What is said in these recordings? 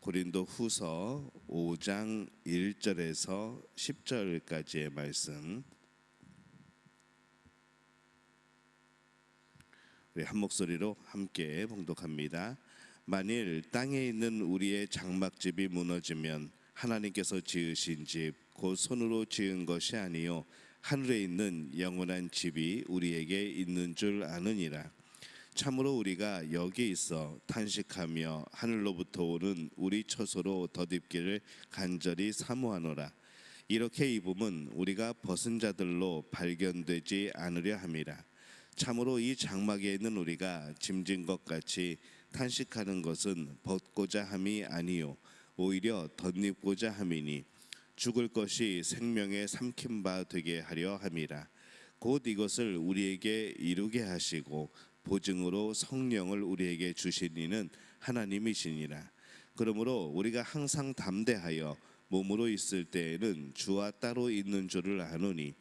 고린도후서 5장 1절에서 10절까지의 말씀, 우리 한 목소리로 함께 봉독합니다. 만일 땅에 있는 우리의 장막집이 무너지면 하나님께서 지으신 집 곧 손으로 지은 것이 아니요 하늘에 있는 영원한 집이 우리에게 있는 줄 아느니라. 참으로 우리가 여기 있어 탄식하며 하늘로부터 오는 우리 처소로 덧입기를 간절히 사모하노라. 이렇게 입음은 우리가 벗은 자들로 발견되지 않으려 함이라. 참으로 이 장막에 있는 우리가 짐진 것 같이 탄식하는 것은 벗고자 함이 아니요 오히려 덧입고자 함이니 죽을 것이 생명에 삼킨 바 되게 하려 함이라. 곧 이것을 우리에게 이루게 하시고 보증으로 성령을 우리에게 주신 이는 하나님이시니라. 그러므로 우리가 항상 담대하여 몸으로 있을 때에는 주와 따로 있는 줄을 아노니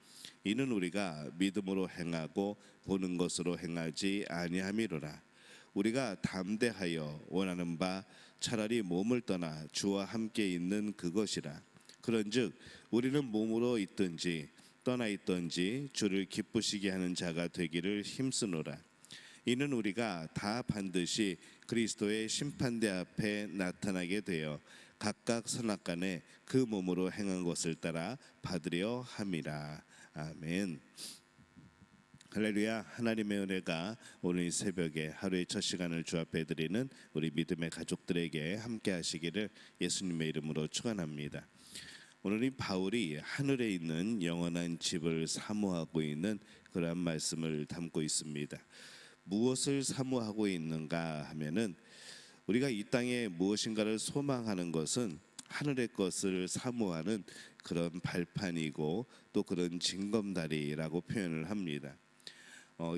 이는 우리가 믿음으로 행하고 보는 것으로 행하지 아니함이로라. 우리가 담대하여 원하는 바 차라리 몸을 떠나 주와 함께 있는 그것이라. 그런즉 우리는 몸으로 있든지 떠나 있든지 주를 기쁘시게 하는 자가 되기를 힘쓰노라. 이는 우리가 다 반드시 그리스도의 심판대 앞에 나타나게 되어 각각 선악간에 그 몸으로 행한 것을 따라 받으려 함이라. 아멘. 할렐루야. 하나님의 은혜가 오늘 이 새벽에 하루의 첫 시간을 주 앞에 드리는 우리 믿음의 가족들에게 함께 하시기를 예수님의 이름으로 축원합니다. 오늘 이 바울이 하늘에 있는 영원한 집을 사모하고 있는 그러한 말씀을 담고 있습니다. 무엇을 사모하고 있는가 하면은 우리가 이 땅에 무엇인가를 소망하는 것은 하늘의 것을 사모하는 그런 발판이고 또 그런 징검다리라고 표현을 합니다.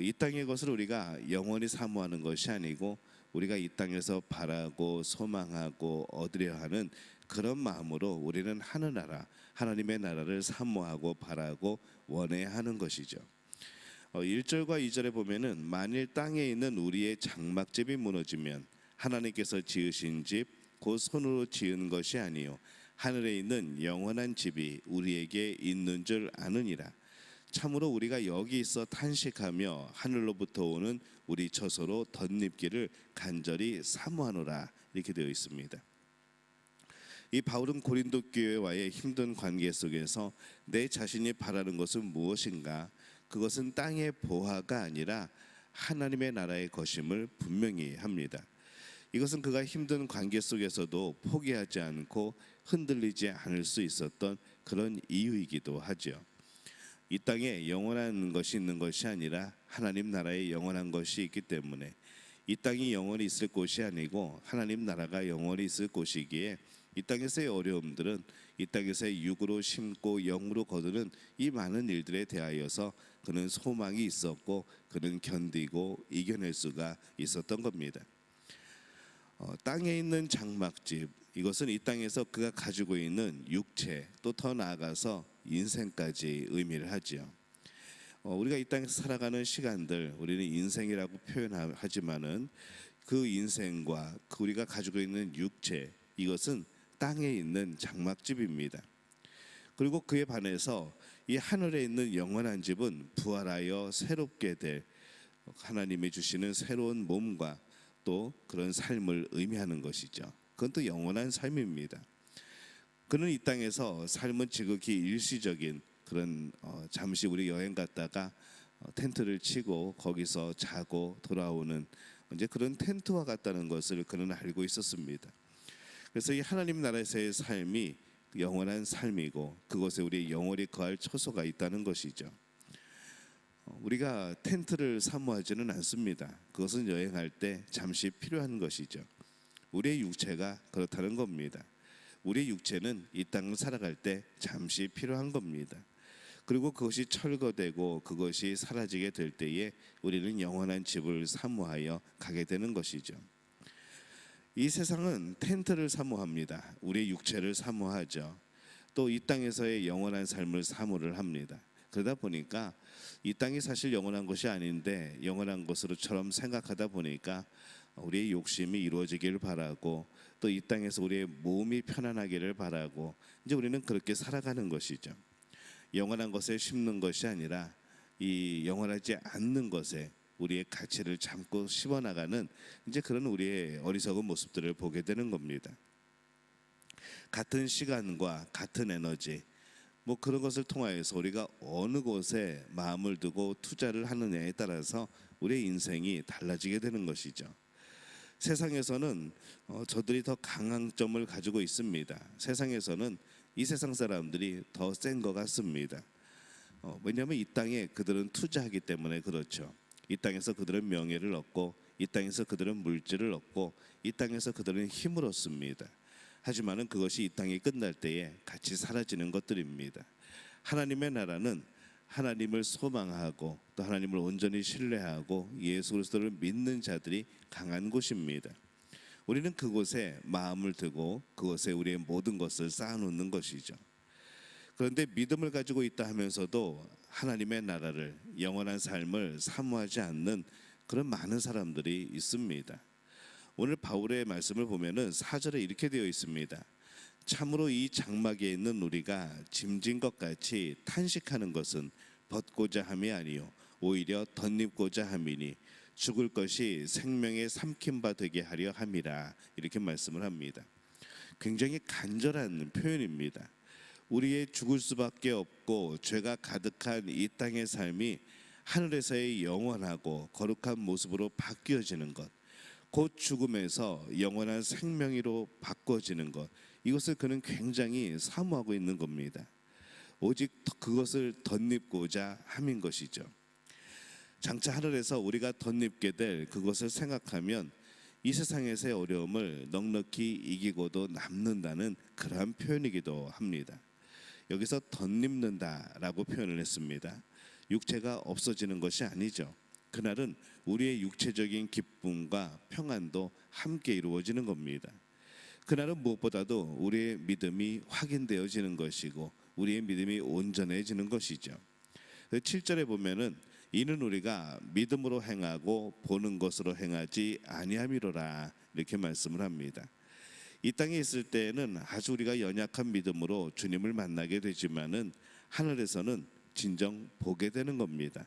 이 땅의 것을 우리가 영원히 사모하는 것이 아니고 우리가 이 땅에서 바라고 소망하고 얻으려 하는 그런 마음으로 우리는 하늘나라, 하나님의 나라를 사모하고 바라고 원해야 하는 것이죠. 1절과 2절에 보면은 만일 땅에 있는 우리의 장막집이 무너지면 하나님께서 지으신 집 곧 손으로 지은 것이 아니요 하늘에 있는 영원한 집이 우리에게 있는 줄 아느니라. 참으로 우리가 여기 있어 탄식하며 하늘로부터 오는 우리 처소로 덧입기를 간절히 사모하노라. 이렇게 되어 있습니다. 이 바울은 고린도 교회와의 힘든 관계 속에서 내 자신이 바라는 것은 무엇인가? 그것은 땅의 보화가 아니라 하나님의 나라의 것임을 분명히 합니다. 이것은 그가 힘든 관계 속에서도 포기하지 않고 흔들리지 않을 수 있었던 그런 이유이기도 하죠. 이 땅에 영원한 것이 있는 것이 아니라 하나님 나라에 영원한 것이 있기 때문에 이 땅이 영원히 있을 곳이 아니고 하나님 나라가 영원히 있을 곳이기에 이 땅에서의 어려움들은 이 땅에서의 육으로 심고 영으로 거두는 이 많은 일들에 대하여서 그는 소망이 있었고 그는 견디고 이겨낼 수가 있었던 겁니다. 땅에 있는 장막집, 이것은 이 땅에서 그가 가지고 있는 육체 또 더 나아가서 인생까지 의미를 하죠. 우리가 이 땅에서 살아가는 시간들 우리는 인생이라고 표현하지만은 그 인생과 우리가 가지고 있는 육체, 이것은 땅에 있는 장막집입니다. 그리고 그에 반해서 이 하늘에 있는 영원한 집은 부활하여 새롭게 될 하나님이 주시는 새로운 몸과 또 그런 삶을 의미하는 것이죠. 그건 또 영원한 삶입니다. 그는 이 땅에서 삶은 지극히 일시적인 그런 잠시 우리 여행 갔다가 텐트를 치고 거기서 자고 돌아오는 이제 그런 텐트와 같다는 것을 그는 알고 있었습니다. 그래서 이 하나님 나라에서의 삶이 영원한 삶이고 그곳에 우리 영원히 거할 처소가 있다는 것이죠. 우리가 텐트를 사모하지는 않습니다. 그것은 여행할 때 잠시 필요한 것이죠. 우리의 육체가 그렇다는 겁니다. 우리의 육체는 이 땅을 살아갈 때 잠시 필요한 겁니다. 그리고 그것이 철거되고 그것이 사라지게 될 때에 우리는 영원한 집을 사모하여 가게 되는 것이죠. 이 세상은 텐트를 사모합니다. 우리의 육체를 사모하죠. 또 이 땅에서의 영원한 삶을 사모를 합니다. 그러다 보니까 이 땅이 사실 영원한 것이 아닌데 영원한 것으로처럼 생각하다 보니까 우리의 욕심이 이루어지기를 바라고 또 이 땅에서 우리의 몸이 편안하기를 바라고 이제 우리는 그렇게 살아가는 것이죠. 영원한 것에 심는 것이 아니라 이 영원하지 않는 것에 우리의 가치를 담고 심어나가는 이제 그런 우리의 어리석은 모습들을 보게 되는 겁니다. 같은 시간과 같은 에너지 뭐 그런 것을 통하여서 우리가 어느 곳에 마음을 두고 투자를 하느냐에 따라서 우리의 인생이 달라지게 되는 것이죠. 세상에서는 저들이 더 강함점을 가지고 있습니다. 세상에서는 이 세상 사람들이 더 센 것 같습니다. 왜냐하면 이 땅에 그들은 투자하기 때문에 그렇죠. 이 땅에서 그들은 명예를 얻고 이 땅에서 그들은 물질을 얻고 이 땅에서 그들은 힘을 얻습니다. 하지만은 그것이 이 땅이 끝날 때에 같이 사라지는 것들입니다. 하나님의 나라는 하나님을 소망하고 또 하나님을 온전히 신뢰하고 예수 그리스도를 믿는 자들이 강한 곳입니다. 우리는 그곳에 마음을 두고 그곳에 우리의 모든 것을 쌓아놓는 것이죠. 그런데 믿음을 가지고 있다 하면서도 하나님의 나라를 영원한 삶을 사모하지 않는 그런 많은 사람들이 있습니다. 오늘 바울의 말씀을 보면은 4절에 이렇게 되어 있습니다. 참으로 이 장막에 있는 우리가 짐진 것 같이 탄식하는 것은 벗고자 함이 아니요 오히려 덧입고자 함이니 죽을 것이 생명에 삼킨 바 되게 하려 함이라 이렇게 말씀을 합니다. 굉장히 간절한 표현입니다. 우리의 죽을 수밖에 없고 죄가 가득한 이 땅의 삶이 하늘에서의 영원하고 거룩한 모습으로 바뀌어지는 것, 곧 죽음에서 영원한 생명으로 바꿔지는 것, 이것을 그는 굉장히 사모하고 있는 겁니다. 오직 그것을 덧입고자 함인 것이죠. 장차 하늘에서 우리가 덧입게 될 그것을 생각하면 이 세상에서의 어려움을 넉넉히 이기고도 남는다는 그러한 표현이기도 합니다. 여기서 덧입는다라고 표현을 했습니다. 육체가 없어지는 것이 아니죠. 그날은 우리의 육체적인 기쁨과 평안도 함께 이루어지는 겁니다. 그날은 무엇보다도 우리의 믿음이 확인되어지는 것이고 우리의 믿음이 온전해지는 것이죠. 7절에 보면은 이는 우리가 믿음으로 행하고 보는 것으로 행하지 아니함이로라 이렇게 말씀을 합니다. 이 땅에 있을 때에는 아주 우리가 연약한 믿음으로 주님을 만나게 되지만은 하늘에서는 진정 보게 되는 겁니다.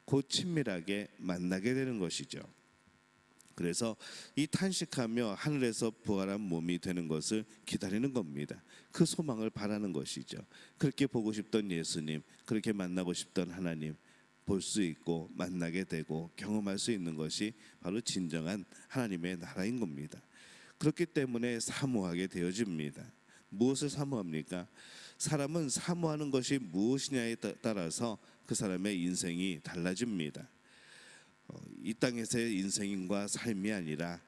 곧 친밀하게 만나게 되는 것이죠. 그래서 이 탄식하며 하늘에서 부활한 몸이 되는 것을 기다리는 겁니다. 그 소망을 바라는 것이죠. 그렇게 보고 싶던 예수님, 그렇게 만나고 싶던 하나님 볼 수 있고 만나게 되고 경험할 수 있는 것이 바로 진정한 하나님의 나라인 겁니다. 그렇기 때문에 사모하게 되어집니다. 무엇을 사모합니까? 사람은 사모하는 것이 무엇이냐에 따라서 그 사람의 인생이 달라집니다. 이 땅에서의 인생과 삶이 아니라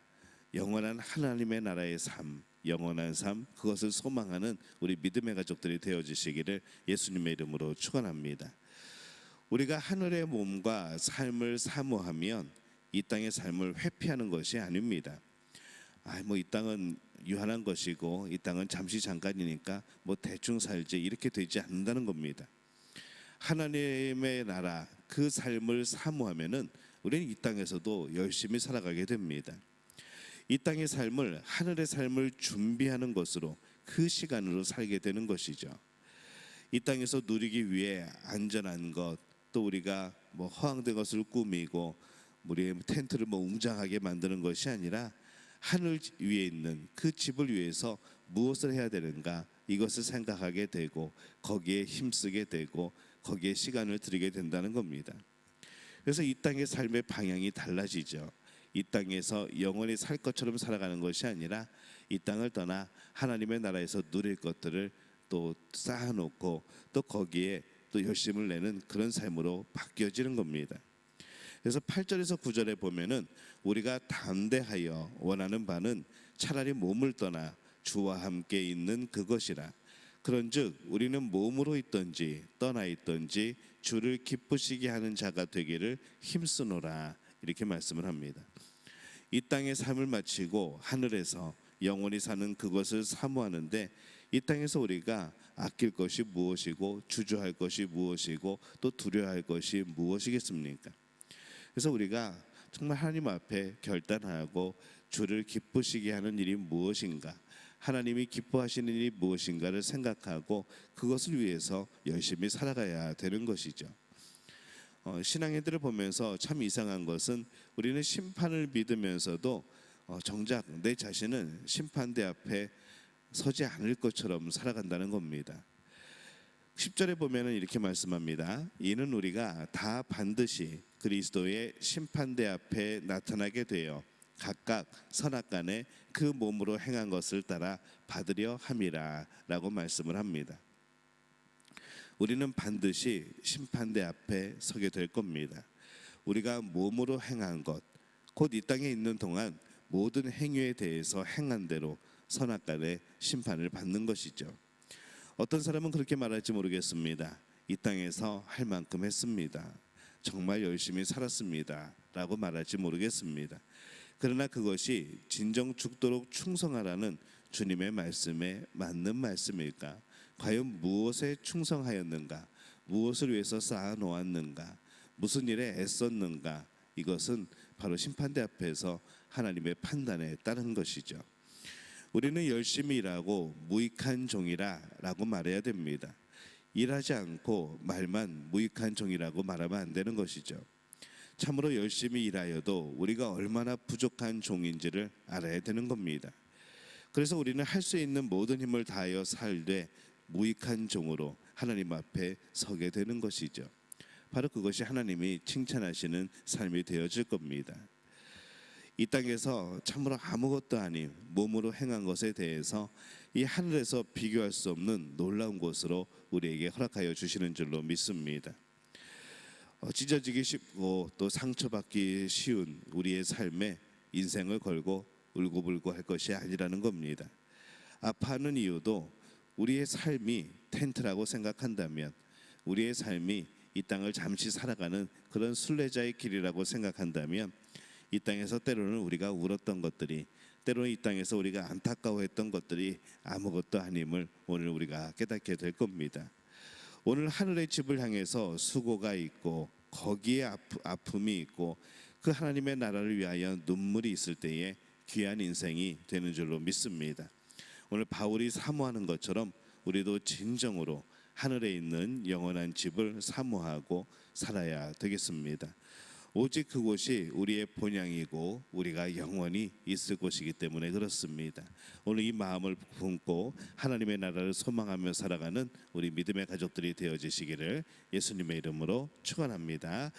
영원한 하나님의 나라의 삶, 영원한 삶, 그것을 소망하는 우리 믿음의 가족들이 되어주시기를 예수님의 이름으로 축원합니다. 우리가 하늘의 몸과 삶을 사모하면 이 땅의 삶을 회피하는 것이 아닙니다. 이 땅은 유한한 것이고 이 땅은 잠시 잠깐이니까 대충 살지 이렇게 되지 않는다는 겁니다. 하나님의 나라 그 삶을 사모하면은 우리는 이 땅에서도 열심히 살아가게 됩니다. 이 땅의 삶을 하늘의 삶을 준비하는 것으로 그 시간으로 살게 되는 것이죠. 이 땅에서 누리기 위해 안전한 것, 또 우리가 허황된 것을 꾸미고 우리의 텐트를 웅장하게 만드는 것이 아니라 하늘 위에 있는 그 집을 위해서 무엇을 해야 되는가 이것을 생각하게 되고 거기에 힘쓰게 되고 거기에 시간을 들이게 된다는 겁니다. 그래서 이 땅의 삶의 방향이 달라지죠. 이 땅에서 영원히 살 것처럼 살아가는 것이 아니라 이 땅을 떠나 하나님의 나라에서 누릴 것들을 또 쌓아놓고 또 거기에 또 열심을 내는 그런 삶으로 바뀌어지는 겁니다. 그래서 8절에서 9절에 보면은 우리가 담대하여 원하는 바는 차라리 몸을 떠나 주와 함께 있는 그것이라. 그런즉 우리는 몸으로 있든지 떠나 있든지 주를 기쁘시게 하는 자가 되기를 힘쓰노라 이렇게 말씀을 합니다. 이 땅의 삶을 마치고 하늘에서 영원히 사는 그것을 사모하는데 이 땅에서 우리가 아낄 것이 무엇이고 주저할 것이 무엇이고 또 두려워할 것이 무엇이겠습니까? 그래서 우리가 정말 하나님 앞에 결단하고 주를 기쁘시게 하는 일이 무엇인가, 하나님이 기뻐하시는 일이 무엇인가를 생각하고 그것을 위해서 열심히 살아가야 되는 것이죠. 신앙인들을 보면서 참 이상한 것은 우리는 심판을 믿으면서도 정작 내 자신은 심판대 앞에 서지 않을 것처럼 살아간다는 겁니다. 10절에 보면은 이렇게 말씀합니다. 이는 우리가 다 반드시 그리스도의 심판대 앞에 나타나게 되어 각각 선악간에 그 몸으로 행한 것을 따라 받으려 함이라 라고 말씀을 합니다. 우리는 반드시 심판대 앞에 서게 될 겁니다. 우리가 몸으로 행한 것, 곧 이 땅에 있는 동안 모든 행위에 대해서 행한 대로 선악간에 심판을 받는 것이죠. 어떤 사람은 그렇게 말할지 모르겠습니다. 이 땅에서 할 만큼 했습니다. 정말 열심히 살았습니다. 라고 말할지 모르겠습니다. 그러나 그것이 진정 죽도록 충성하라는 주님의 말씀에 맞는 말씀일까? 과연 무엇에 충성하였는가? 무엇을 위해서 쌓아놓았는가? 무슨 일에 애썼는가? 이것은 바로 심판대 앞에서 하나님의 판단에 따른 것이죠. 우리는 열심히 일하고 무익한 종이라 라고 말해야 됩니다. 일하지 않고 말만 무익한 종이라고 말하면 안 되는 것이죠. 참으로 열심히 일하여도 우리가 얼마나 부족한 종인지를 알아야 되는 겁니다. 그래서 우리는 할 수 있는 모든 힘을 다하여 살되 무익한 종으로 하나님 앞에 서게 되는 것이죠. 바로 그것이 하나님이 칭찬하시는 삶이 되어질 겁니다. 이 땅에서 참으로 아무것도 아닌 몸으로 행한 것에 대해서 이 하늘에서 비교할 수 없는 놀라운 것으로 우리에게 허락하여 주시는 줄로 믿습니다. 찢어지기 쉽고 또 상처받기 쉬운 우리의 삶에 인생을 걸고 울고불고 할 것이 아니라는 겁니다. 아파하는 이유도 우리의 삶이 텐트라고 생각한다면, 우리의 삶이 이 땅을 잠시 살아가는 그런 순례자의 길이라고 생각한다면, 이 땅에서 때로는 우리가 울었던 것들이, 때로는 이 땅에서 우리가 안타까워했던 것들이 아무것도 아님을 오늘 우리가 깨닫게 될 겁니다. 오늘 하늘의 집을 향해서 수고가 있고 거기에 아픔이 있고 그 하나님의 나라를 위하여 눈물이 있을 때에 귀한 인생이 되는 줄로 믿습니다. 오늘 바울이 사모하는 것처럼 우리도 진정으로 하늘에 있는 영원한 집을 사모하고 살아야 되겠습니다. 오직 그곳이 우리의 본향이고 우리가 영원히 있을 곳이기 때문에 그렇습니다. 오늘 이 마음을 품고 하나님의 나라를 소망하며 살아가는 우리 믿음의 가족들이 되어지시기를 예수님의 이름으로 축원합니다.